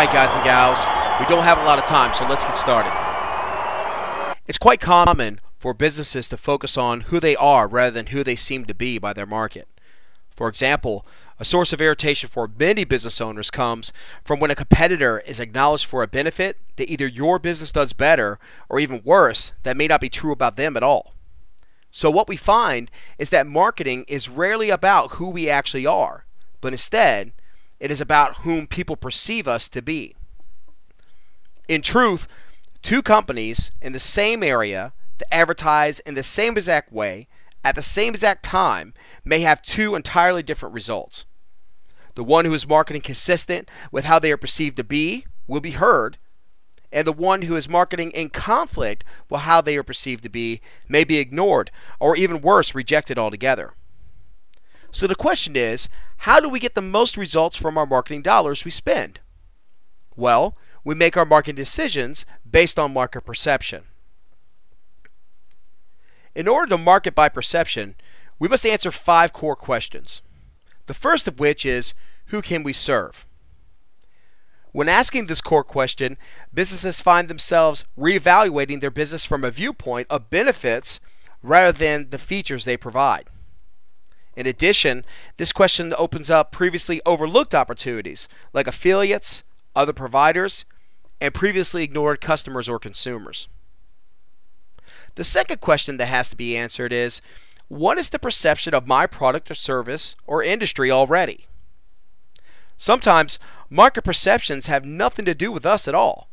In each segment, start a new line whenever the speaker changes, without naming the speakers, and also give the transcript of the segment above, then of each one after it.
Alright guys and gals, we don't have a lot of time, so let's get started. It's quite common for businesses to focus on who they are rather than who they seem to be by their market. For example, a source of irritation for many business owners comes from when a competitor is acknowledged for a benefit that either your business does better or even worse, that may not be true about them at all. So what we find is that marketing is rarely about who we actually are, but instead, it is about whom people perceive us to be. In truth, two companies in the same area that advertise in the same exact way at the same exact time may have two entirely different results. The one who is marketing consistent with how they are perceived to be will be heard, and the one who is marketing in conflict with how they are perceived to be may be ignored, or even worse, rejected altogether. So the question is, how do we get the most results from our marketing dollars we spend? Well, we make our marketing decisions based on market perception. In order to market by perception, we must answer 5 core questions. The first of which is, who can we serve? When asking this core question, businesses find themselves reevaluating their business from a viewpoint of benefits rather than the features they provide. In addition, this question opens up previously overlooked opportunities like affiliates, other providers, and previously ignored customers or consumers. The second question that has to be answered is, what is the perception of my product or service or industry already? Sometimes market perceptions have nothing to do with us at all.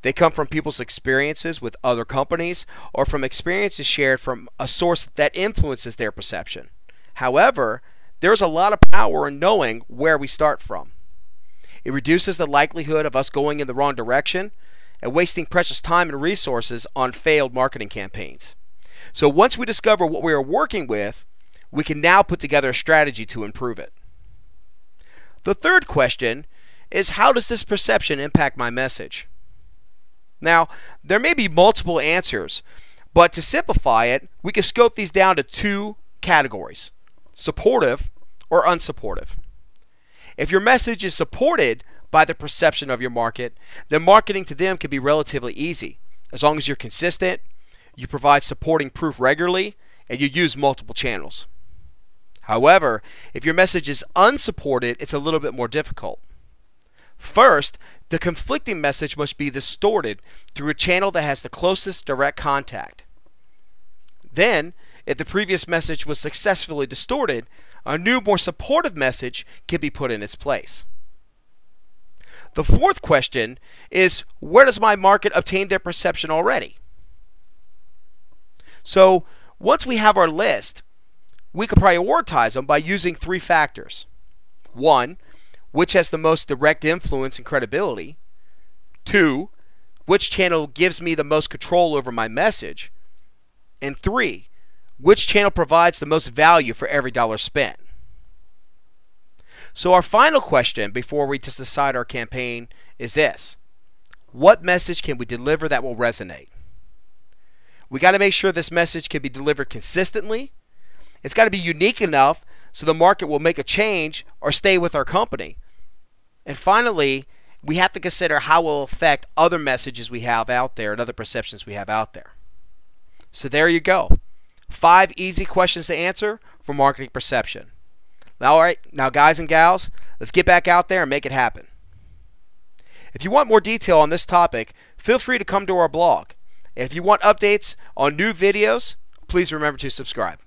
They come from people's experiences with other companies or from experiences shared from a source that influences their perception. However, there's a lot of power in knowing where we start from. It reduces the likelihood of us going in the wrong direction and wasting precious time and resources on failed marketing campaigns. So once we discover what we are working with, we can now put together a strategy to improve it. The third question is, how does this perception impact my message? Now, there may be multiple answers, but to simplify it, we can scope these down to 2 categories: supportive or unsupportive. If your message is supported by the perception of your market, then marketing to them can be relatively easy, as long as you're consistent, you provide supporting proof regularly, and you use multiple channels. However, if your message is unsupported, it's a little bit more difficult. First, the conflicting message must be distorted through a channel that has the closest direct contact. Then, if the previous message was successfully distorted, a new, more supportive message can be put in its place. The fourth question is, where does my market obtain their perception already? So, once we have our list, we can prioritize them by using 3 factors. 1, which has the most direct influence and credibility. 2, which channel gives me the most control over my message. And 3, which channel provides the most value for every dollar spent. So our final question before we just decide our campaign is this: what message can we deliver that will resonate? We got to make sure this message can be delivered consistently. It's got to be unique enough so the market will make a change or stay with our company. And finally, we have to consider how it will affect other messages we have out there and other perceptions we have out there. So there you go. 5 easy questions to answer for marketing perception. Alright, now guys and gals, let's get back out there and make it happen. If you want more detail on this topic, feel free to come to our blog. And if you want updates on new videos, please remember to subscribe.